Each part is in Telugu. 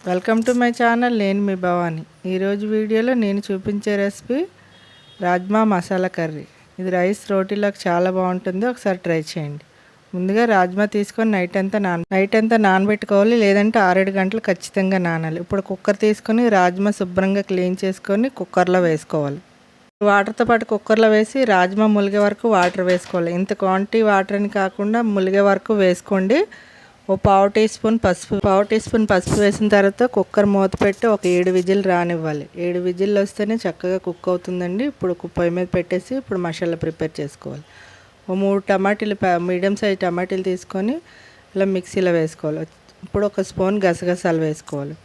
Welcome to my channel. నేను మీ భవాని. ఈరోజు వీడియోలో నేను చూపించే రెసిపీ రాజ్మా మసాలా కర్రీ. ఇది రైస్ రోటీలోకి చాలా బాగుంటుంది. ఒకసారి ట్రై చేయండి. ముందుగా రాజ్మా తీసుకొని నైట్ అంతా నానబెట్టుకోవాలి, లేదంటే 6-7 గంటలు ఖచ్చితంగా నానాలి. ఇప్పుడు కుక్కర్ తీసుకొని రాజ్మా శుభ్రంగా క్లీన్ చేసుకొని కుక్కర్లో వేసుకోవాలి. వాటర్తో పాటు కుక్కర్లో వేసి రాజ్మా ములిగే వరకు వాటర్ వేసుకోవాలి. ఇంత క్వాంటిటీ వాటర్ అని కాకుండా ములిగే వరకు వేసుకోండి. ఓ పావు టీ స్పూన్ పసుపు వేసిన తర్వాత కుక్కర్ మూత పెట్టి ఒక 7 విజిల్ రానివ్వాలి. 7 విజిల్లు వస్తేనే చక్కగా కుక్ అవుతుందండి. ఇప్పుడు పొయ్యి మీద పెట్టేసి ఇప్పుడు మసాలా ప్రిపేర్ చేసుకోవాలి. ఓ 3 టమాటీలు, మీడియం సైజ్ టమాటీలు తీసుకొని ఇలా మిక్సీలో వేసుకోవాలి. ఇప్పుడు ఒక స్పూన్ గసగసాలు వేసుకోవాలి.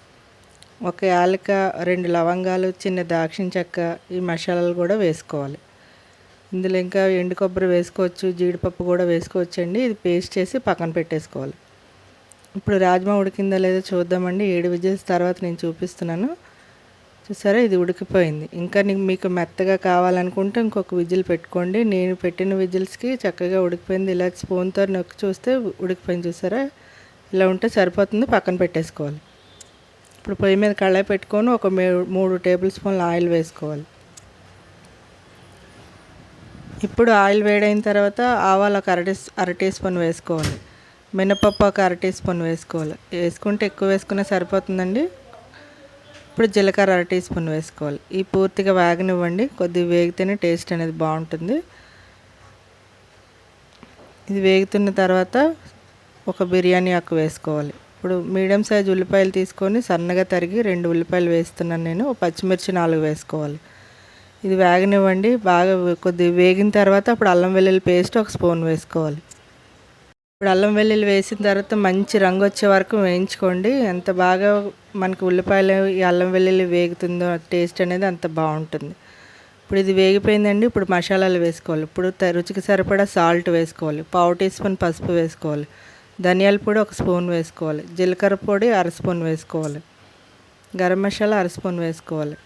ఒక యాలక, 2 లవంగాలు, చిన్న దాక్షిణ చెక్క, ఈ మసాలాలు కూడా వేసుకోవాలి. ఇందులో ఇంకా ఎండు కొబ్బరి వేసుకోవచ్చు, జీడిపప్పు కూడా వేసుకోవచ్చండి. ఇది పేస్ట్ చేసి పక్కన పెట్టేసుకోవాలి. ఇప్పుడు రాజ్మా ఉడికిందా లేదో చూద్దామండి. 7 విజిల్స్ తర్వాత నేను చూపిస్తున్నాను. చూసారా, ఇది ఉడికిపోయింది. ఇంకా మీకు మెత్తగా కావాలనుకుంటే ఇంకొక విజిల్ పెట్టుకోండి. నేను పెట్టిన విజిల్స్కి చక్కగా ఉడికిపోయింది. ఇలా స్పూన్తో నొక్కి చూస్తే ఉడికిపోయింది. చూసారా, ఇలా ఉంటే సరిపోతుంది. పక్కన పెట్టేసుకోవాలి. ఇప్పుడు పొయ్యి మీద కళాయి పెట్టుకొని ఒక 3 టేబుల్ స్పూన్ల ఆయిల్ వేసుకోవాలి. ఇప్పుడు ఆయిల్ వేడైన తర్వాత ఆవాలు ఒక అర టీ స్పూన్ వేసుకోవాలి. మినపప్పు ఒక అర టీ స్పూన్ వేసుకోవాలి. వేసుకుంటే ఎక్కువ వేసుకునే సరిపోతుందండి. ఇప్పుడు జీలకర్ర అర టీ స్పూన్ వేసుకోవాలి. ఈ పూర్తిగా వేగనివ్వండి. కొద్దిగా వేగితేనే టేస్ట్ అనేది బాగుంటుంది. ఇది వేగుతున్న తర్వాత ఒక బిర్యానీ ఆకు వేసుకోవాలి. ఇప్పుడు మీడియం సైజ్ ఉల్లిపాయలు తీసుకొని సన్నగా తరిగి 2 ఉల్లిపాయలు వేస్తున్నాను నేను. పచ్చిమిర్చి 4 వేసుకోవాలి. ఇది వేగనివ్వండి. బాగా కొద్దిగా వేగిన తర్వాత అప్పుడు అల్లం వెల్లుల్లి పేస్ట్ ఒక స్పూన్ వేసుకోవాలి. ఇప్పుడు అల్లం వెల్లుల్లి వేసిన తర్వాత మంచి రంగు వచ్చే వరకు వేయించుకోండి. ఎంత బాగా మనకి ఉల్లిపాయలు, ఈ అల్లం వెల్లుల్లి వేగుతుందో టేస్ట్ అనేది అంత బాగుంటుంది. ఇప్పుడు ఇది వేగిపోయిందండి. ఇప్పుడు మసాలాలు వేసుకోవాలి. ఇప్పుడు రుచికి సరిపడా సాల్ట్ వేసుకోవాలి. పావు టీ స్పూన్ పసుపు వేసుకోవాలి. ధనియాల పొడి ఒక స్పూన్ వేసుకోవాలి. జీలకర్ర పొడి అర స్పూన్ వేసుకోవాలి. గరం మసాలా అర స్పూన్ వేసుకోవాలి.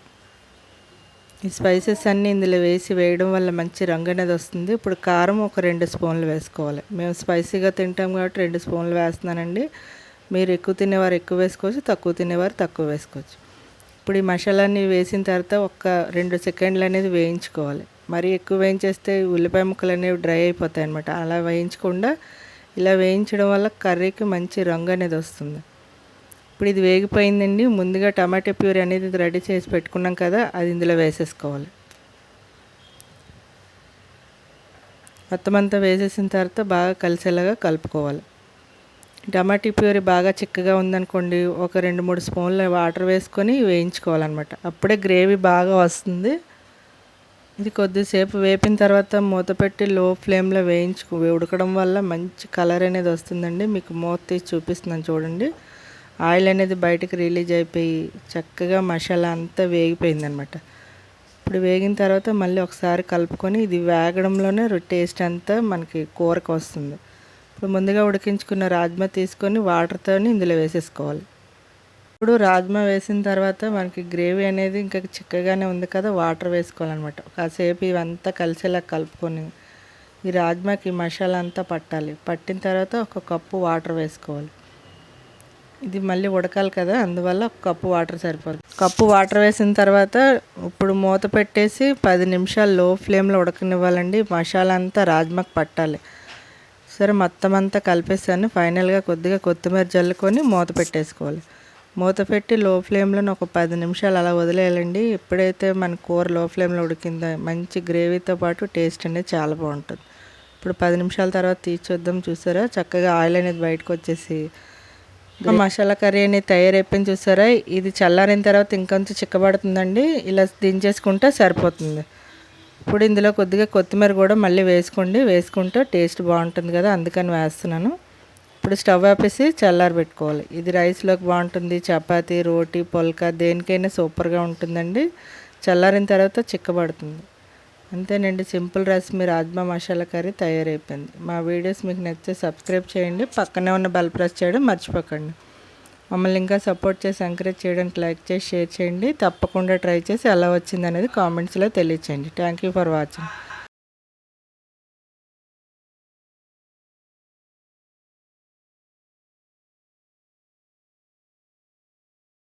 ఈ స్పైసెస్ అన్నీ ఇందులో వేయడం వల్ల మంచి రంగు అనేది వస్తుంది. ఇప్పుడు కారం ఒక 2 స్పూన్లు వేసుకోవాలి. మేము స్పైసీగా తింటాం కాబట్టి 2 స్పూన్లు వేస్తున్నానండి. మీరు ఎక్కువ తినేవారు ఎక్కువ వేసుకోవచ్చు, తక్కువ తినేవారు తక్కువ వేసుకోవచ్చు. ఇప్పుడు ఈ మసాలాన్ని వేసిన తర్వాత ఒక 2 సెకండ్లు అనేది వేయించుకోవాలి. మరీ ఎక్కువ వేయించేస్తే ఉల్లిపాయ ముక్కలు అనేవి డ్రై అయిపోతాయి అన్నమాట. అలా వేయించకుండా ఇలా వేయించడం వల్ల కర్రీకి మంచి రంగు అనేది వస్తుంది. ఇప్పుడు ఇది వేగిపోయిందండి. ముందుగా టమాటా ప్యూరీ అనేది రెడీ చేసి పెట్టుకున్నాం కదా, అది ఇందులో వేసేసుకోవాలి. మొత్తం అంతా వేసేసిన తర్వాత బాగా కలిసేలాగా కలుపుకోవాలి. టమాటా ప్యూరీ బాగా చిక్కగా ఉందనుకోండి, ఒక 2-3 స్పూన్ల వాటర్ వేసుకొని వేయించుకోవాలన్నమాట. అప్పుడే గ్రేవీ బాగా వస్తుంది. ఇది కొద్దిసేపు వేపిన తర్వాత మూత పెట్టి లో ఫ్లేమ్లో ఉడకడం వల్ల మంచి కలర్ అనేది వస్తుందండి. మీకు మూత తీసి చూపిస్తున్నాను చూడండి. ఆయిల్ అనేది బయటకు రిలీజ్ అయిపోయి చక్కగా మసాలా అంతా వేగిపోయిందనమాట. ఇప్పుడు వేగిన తర్వాత మళ్ళీ ఒకసారి కలుపుకొని ఇది వేగడంలోనే టేస్ట్ అంతా మనకి కూరకు వస్తుంది. ఇప్పుడు ముందుగా ఉడికించుకున్న రాజ్మా తీసుకొని వాటర్తో ఇందులో వేసేసుకోవాలి. ఇప్పుడు రాజ్మా వేసిన తర్వాత మనకి గ్రేవీ అనేది ఇంకా చిక్కగానే ఉంది కదా, వాటర్ వేసుకోవాలన్నమాట. కాసేపు ఇవంతా కలిసేలా కలుపుకొని ఈ రాజ్మాకి మసాలా అంతా పట్టాలి. పట్టిన తర్వాత ఒక కప్పు వాటర్ వేసుకోవాలి. ఇది మళ్ళీ ఉడకాలి కదా, అందువల్ల ఒక కప్పు వాటర్ సరిపోతుంది. కప్పు వాటర్ వేసిన తర్వాత ఇప్పుడు మూత పెట్టేసి 10 నిమిషాలు లో ఫ్లేమ్లో ఉడకనివ్వాలండి. మసాలా అంతా రాజ్మాకి పట్టాలి. సరే, మొత్తం అంతా కలిపేసాను. ఫైనల్గా కొద్దిగా కొత్తిమీర జల్లుకొని మూత పెట్టేసుకోవాలి. మూత పెట్టి లో ఫ్లేమ్లో ఒక 10 నిమిషాలు అలా వదిలేయాలండి. ఎప్పుడైతే మన కూర లో ఫ్లేమ్లో ఉడికిందో మంచి గ్రేవీతో పాటు టేస్ట్ అనేది చాలా బాగుంటుంది. ఇప్పుడు 10 నిమిషాల తర్వాత తీసి చూద్దాం. చూసారా, చక్కగా ఆయిల్ అనేది బయటకు వచ్చేసి మసాలా కర్రీ అనేది తయారైపోయింది. చూసారా, ఇది చల్లారిన తర్వాత ఇంకొంచెం చిక్కబడుతుందండి. ఇలా దించేసుకుంటే సరిపోతుంది. ఇప్పుడు ఇందులో కొద్దిగా కొత్తిమీర కూడా మళ్ళీ వేసుకుంటే టేస్ట్ బాగుంటుంది కదా, అందుకని వేస్తున్నాను. ఇప్పుడు స్టవ్ ఆపేసి చల్లారబెట్టుకోవాలి. ఇది రైస్లోకి బాగుంటుంది. చపాతీ, రోటీ, పుల్కా దేనికైనా సూపర్గా ఉంటుందండి. చల్లారిన తర్వాత చిక్కబడుతుంది. అంతేనండి, simple recipe rajma masala curry తయారైపోయింది. మా వీడియోస్ మీకు నచ్చితే సబ్స్క్రైబ్ చేయండి. పక్కనే ఉన్న బెల్ ప్రెస్ చేయడం మర్చిపోకండి. మమ్మల్ని ఇంకా సపోర్ట్ చేసి ఎంకరేజ్ చేయడానికి లైక్ చేసి షేర్ చేయండి. తప్పకుండా ట్రై చేసి ఎలా వచ్చింది అనేది కామెంట్స్లో తెలియచేయండి. Thank you for watching.